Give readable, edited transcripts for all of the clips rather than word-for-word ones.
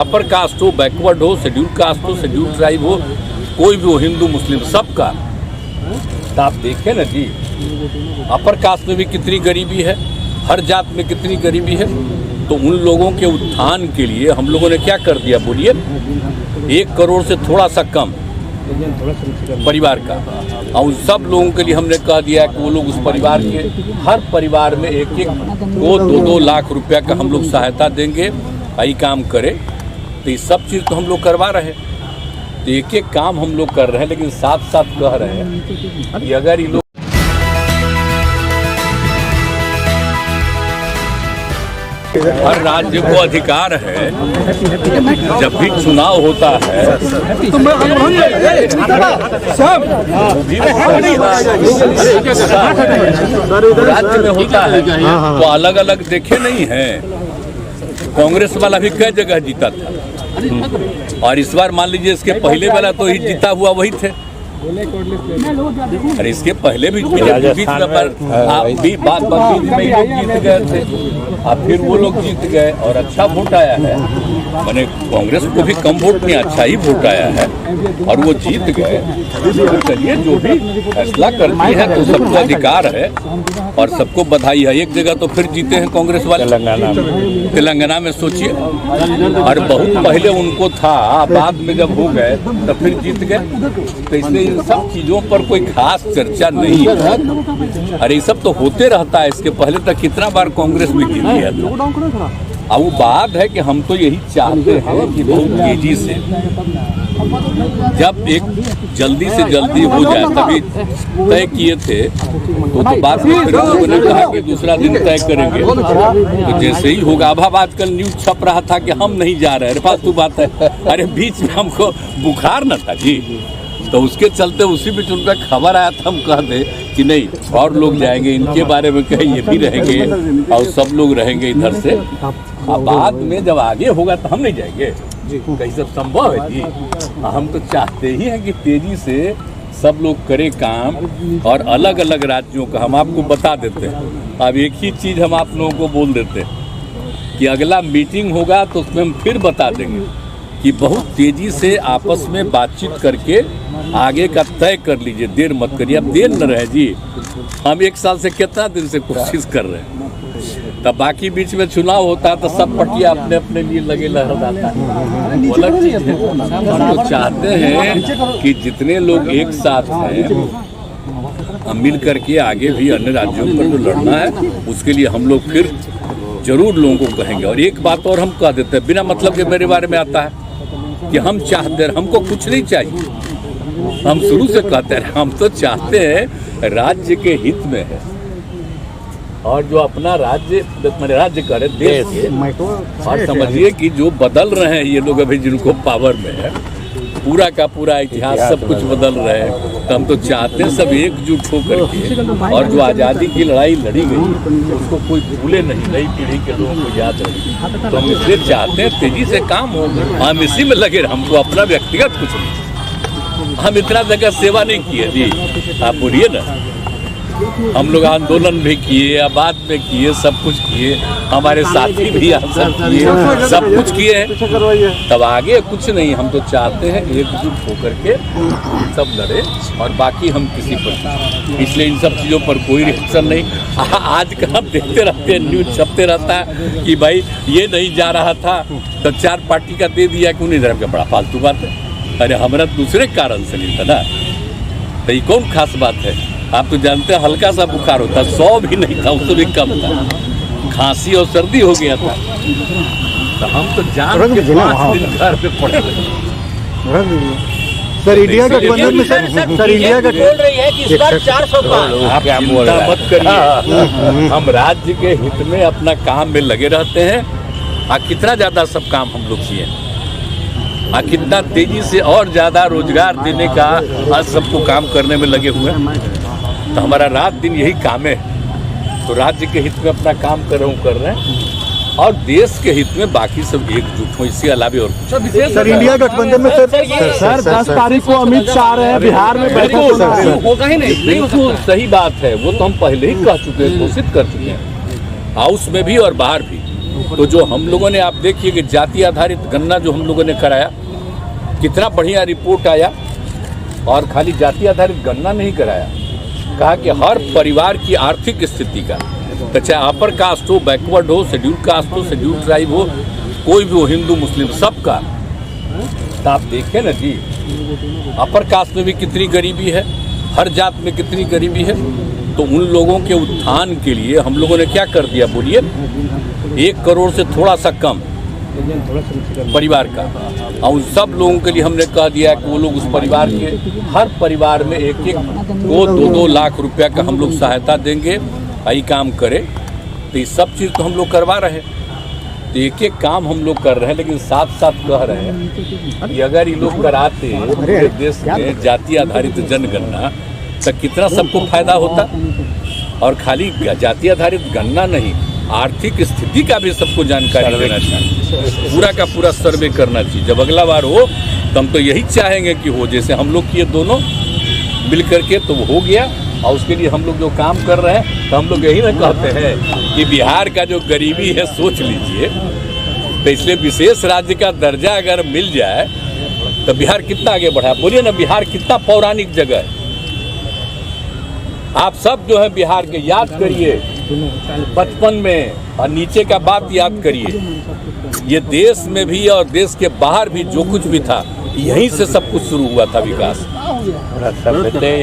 Upper caste हो, backward हो, schedule caste हो, शेड्यूल ट्राइब हो, कोई भी हो, हिंदू मुस्लिम सबका। तो आप देखें ना जी, अपर कास्ट में भी कितनी गरीबी है, हर जात में कितनी गरीबी है। तो उन लोगों के उत्थान के लिए हम लोगों ने क्या कर दिया बोलिए, 1 करोड़ से थोड़ा सा कम परिवार का, और उन सब लोगों के लिए हमने कह दिया कि वो लोग उस परिवार के हर परिवार में 1-1 को 2-2 लाख रुपया का हम लोग सहायता देंगे। यही काम करे, तो ये सब चीज़ तो हम लोग करवा रहे हैं। तो एक काम हम लोग कर रहे हैं, लेकिन साथ साथ कह रहे हैं कि अगर ये लोग हर राज्य को अधिकार है, जब भी चुनाव होता है राज्य में होता है, तो अलग अलग देखे नहीं है। कांग्रेस वाला भी कई जगह जीता था, और इस बार मान लीजिए इसके पहले वाला तो ही जीता हुआ वही थे। अरे इसके पहले भी बीच में बीच में लोग जीत गए थे, और फिर वो लोग जीत गए और अच्छा वोट आया है। मैंने कांग्रेस को भी कम वोट में अच्छा ही वोट आया है और वो जीत गए। चलिए, जो भी फैसला करती है तो सबको अधिकार है और सबको बधाई है। एक जगह तो फिर जीते हैं कांग्रेस वाले, तेलंगाना में सोचिए, और बहुत पहले उनको था, बाद में जब हो गए तो फिर जीत गए। तो इसलिए इन सब चीज़ों पर कोई खास चर्चा नहीं है। अरे ये सब तो होते रहता है। इसके पहले तक कितना बार कांग्रेस में जीत गया था। अब वो बात है कि हम तो यही चाहते हैं कि बहुत तेजी से, जब एक जल्दी से जल्दी हो जाए, तभी तय किए थे तो बाद में फिर लोगों ने कहा कि दूसरा दिन तय करेंगे। तो जैसे ही होगा, अब आजकल न्यूज छप रहा था कि हम नहीं जा रहे। अरे फालतू बात है। अरे बीच में हमको बुखार न था जी, तो उसके चलते उसी बीच उनका खबर आया था, हम कह दे कि नहीं और लोग जाएंगे, इनके बारे में कहीं ये भी रहेंगे और सब लोग रहेंगे इधर से। अब बाद में जब आगे होगा तो हम नहीं जाएंगे, कहीं सब संभव है जी। हम तो चाहते ही हैं कि तेजी से सब लोग करें काम, और अलग अलग राज्यों का हम आपको बता देते हैं। अब एक ही चीज़ हम आप लोगों को बोल देते हैं कि अगला मीटिंग होगा तो उसमें हम फिर बता देंगे कि बहुत तेजी से आपस में बातचीत करके आगे का तय कर लीजिए, देर मत करिए। अब देर न रहे जी, हम 1 साल से कितना दिन से कोशिश कर रहे हैं। तब बाकी बीच में चुनाव होता है तो सब पटिया अपने अपने लिए लगे लहराता है, वो अलग चीज़ है। हम तो चाहते हैं कि जितने लोग एक साथ हैं, हम मिल करके आगे भी अन्य राज्यों पर जो लड़ना है उसके लिए हम लोग फिर जरूर लोगों को कहेंगे। और एक बात और हम कह देते हैं, बिना मतलब के मेरे बारे में आता है कि हम चाहते हैं, हमको कुछ नहीं चाहिए। हम शुरू से कहते हैं हम तो चाहते हैं राज्य के हित में है, और जो अपना राज्य मेरे राज्य करे देश के, और समझिए कि जो बदल रहे हैं ये लोग अभी जिनको पावर में है, पूरा का पूरा इतिहास सब कुछ बदल रहे हैं। तो हम तो चाहते हैं सब एकजुट होकर के, और जो आज़ादी की लड़ाई लड़ी गई उसको कोई भूले नहीं, नई पीढ़ी के लोगों को याद रहे। तो हम इसलिए चाहते हैं तेजी से काम हो, हम इसी में लगे। हमको अपना व्यक्तिगत कुछ नहीं, हम इतना जगह सेवा नहीं किए जी। आप बोलिए ना, हम लोग आंदोलन भी किए, आबाद में किए, सब कुछ किए, हमारे साथी भी सब किए, सब कुछ किए हैं। तब आगे कुछ नहीं, हम तो चाहते हैं एकजुट होकर के सब लड़े, और बाकी हम किसी पर, इसलिए इन सब चीज़ों पर कोई रिएक्शन नहीं। आज का हम देखते रहते हैं, न्यूज छपते रहता है कि भाई ये नहीं जा रहा था तो 4 पार्टी का दे दिया, क्यों नहीं दे, बड़ा फालतू बात है। अरे हमारा दूसरे कारण से नहीं था ना, तो ये कौन खास बात है। आप तो जानते हैं हल्का सा बुखार होता, 100 भी नहीं था, उससे भी कम था, खांसी और सर्दी हो गया था। तो हम तो जान के 5 दिन घर पे पड़े। सर इंडिया गठबंधन में सर इंडिया का बोल रही है कि इस बार 400 पार। आप चिंता मत करिए, हम राज्य के हित में अपना काम में लगे रहते हैं। कितना ज़्यादा सब काम हम लोग किए, कितना तेजी से और ज़्यादा रोजगार देने का आज सबको काम करने में लगे हुए हैं। तो हमारा रात दिन यही काम है। तो राज्य के हित में अपना काम कर रहे हैं, और देश के हित में बाकी सब एकजुट हो, इसके अलावा और कुछ। सर इंडिया गठबंधन में सर 10 तारीख को अमित शाह रहे हैं बिहार में, होगा ही नहीं। तो सही बात है, वो तो हम पहले ही कह चुके हैं, घोषित कर चुके हैं, हाउस में भी और बाहर भी। तो जो हम लोगों ने, आप देखिए कि जाति आधारित गणना जो हम लोगों ने कराया, कितना बढ़िया रिपोर्ट आया। और खाली जाति आधारित गणना नहीं कराया, कहा कि हर परिवार की आर्थिक स्थिति का, तो चाहे अपर कास्ट हो, बैकवर्ड हो, शेड्यूल कास्ट हो, शेड्यूल ट्राइब हो, कोई भी हो, हिंदू मुस्लिम, सबका। तो आप देखें ना जी, अपर कास्ट में भी कितनी गरीबी है, हर जात में कितनी गरीबी है। तो उन लोगों के उत्थान के लिए हम लोगों ने क्या कर दिया, बोलिए, 1 करोड़ से थोड़ा सा कम परिवार का, और उन सब लोगों के लिए हमने कह दिया कि वो लोग उस परिवार के हर परिवार में 1-1 को 2-2 लाख रुपया का हम लोग सहायता देंगे। यही काम करे, तो ये सब चीज़ तो हम लोग करवा रहे हैं। तो एक काम हम लोग कर रहे हैं, लेकिन साथ साथ कह रहे हैं कि अगर ये लोग कराते पूरे देश में जाति आधारित जनगणना, तो कितना सबको फायदा होता। और खाली जाति आधारित गणना नहीं, आर्थिक स्थिति का भी सबको जानकारी देना चाहिए, पूरा का पूरा सर्वे करना चाहिए। जब अगला बार हो तो हम तो यही चाहेंगे कि हो, जैसे हम लोग किए दोनों मिल करके, तो वो हो गया। और उसके लिए हम लोग जो काम कर रहे हैं, तो हम लोग यही ना कहते हैं कि बिहार का जो गरीबी है, सोच लीजिए, तो इसलिए विशेष राज्य का दर्जा अगर मिल जाए तो बिहार कितना आगे बढ़ा। बोलिए ना, बिहार कितना पौराणिक जगह है। आप सब जो है बिहार के याद करिए बचपन में, और नीचे का बात याद करिए। ये देश में भी और देश के बाहर भी जो कुछ भी था, यहीं से सब कुछ शुरू हुआ था विकास।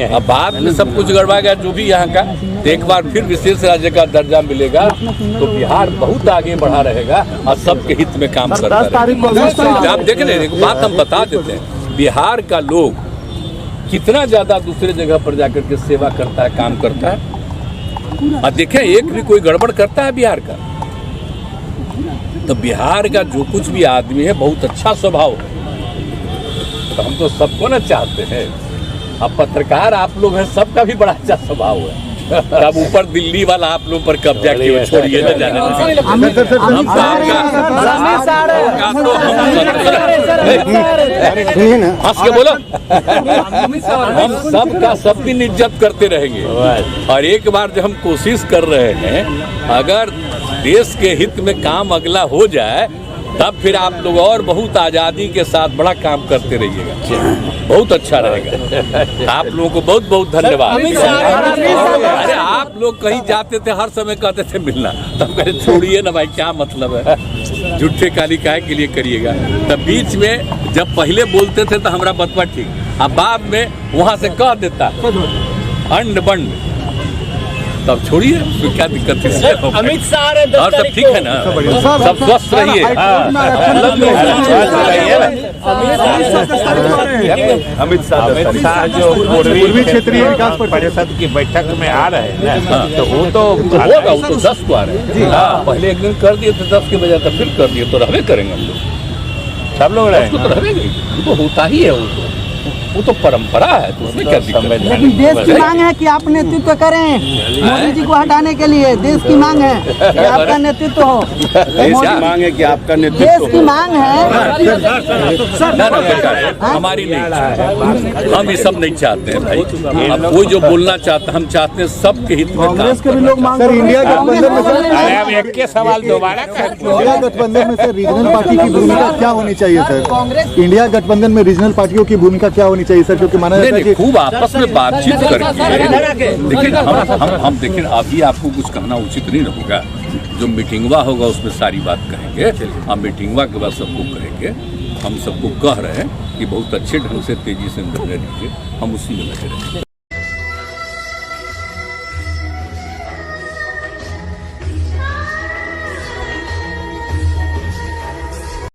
अब बाद में सब कुछ गड़बड़ा गया जो भी यहाँ का। तो एक बार फिर विशेष राज्य का दर्जा मिलेगा तो बिहार बहुत आगे बढ़ा रहेगा और सबके हित में काम करता रहेगा। आप देख रहे हैं, एक बात हम बता देते हैं, बिहार का लोग कितना ज्यादा दूसरे जगह पर जाकर के सेवा करता है, काम करता है। और देखें, एक भी कोई गड़बड़ करता है बिहार का, तो बिहार का जो कुछ भी आदमी है बहुत अच्छा स्वभाव है। तो हम तो सबको ना चाहते हैं। अब पत्रकार आप लोग हैं, सबका भी बड़ा अच्छा स्वभाव है। अब ऊपर दिल्ली वाला आप लोग पर कब्जा किया, छोड़िए ना जाने। हंस के बोलो, हम सबका सब दिन इज्जत करते रहेंगे। और एक बार जो हम कोशिश कर रहे हैं, अगर देश के हित में काम अगला हो जाए, तब फिर आप लोग और बहुत आज़ादी के साथ बड़ा काम करते रहिएगा, बहुत अच्छा रहेगा। आप लोगों को बहुत बहुत धन्यवाद। अरे आप लोग कहीं जाते थे, हर समय कहते थे मिलना, तब कहते छोड़िए ना भाई, क्या मतलब है, झूठे काली काहे के लिए करिएगा। तब बीच में जब पहले बोलते थे तो हमारा बतवा ठीक, अब बाद में वहाँ से कह देता अंड बंड, तब छोड़िए, तो क्या दिक्कत है। अमित शाह और सब ठीक है ना, सब स्वस्थ रहिए। अमित शाह जो पूर्वी क्षेत्रीय विकास परिषद की बैठक में आ रहे हैं, तो वो तो होगा, वो तो 10 को आ रहे हैं। पहले एक दिन कर दिए थे 10 के बजाय, तो फिर कर दिए, तो रहने करेंगे हम लोग, सब लोग रहेंगे, तो रहेंगे। वो तो होता ही है, वो तो परंपरा है, तो उसमें क्या दिक्कत है। लेकिन देश की मांग है कि आप नेतृत्व करें, मोदी जी को हटाने के लिए देश की मांग है कि आपका नेतृत्व हो। देश की मांग है कि आपका नेतृत्व देश की मांग है, ना बेकार, हमारी नहीं। हम ये सब नहीं चाहते हैं भाई। अब कोई जो बोलना चाहता, हम चाहते हैं सबके हित में। कांग्रेस के भी लोग मांग रहे हैं। इंडिया गठबंधन में सर, एक के सवाल दोबारा इंडिया गठबंधन में सर रीजनल पार्टी की भूमिका क्या होनी चाहिए सर? इंडिया गठबंधन में रीजनल पार्टियों की भूमिका क्या होनी चाहिए सर? क्योंकि माना जाता है कि खूब आपस में बातचीत करके, लेकिन हम देखिए, अभी आपको कुछ कहना उचित नहीं होगा। जो मीटिंगवा होगा उसमें सारी बात कहेंगे, हम मीटिंगवा के बाद सबको कहेंगे। हम सबको कह रहे हैं कि बहुत अच्छे ढंग से तेजी से निर्णय लीजिए, हम उसी में लगे रहेंगे।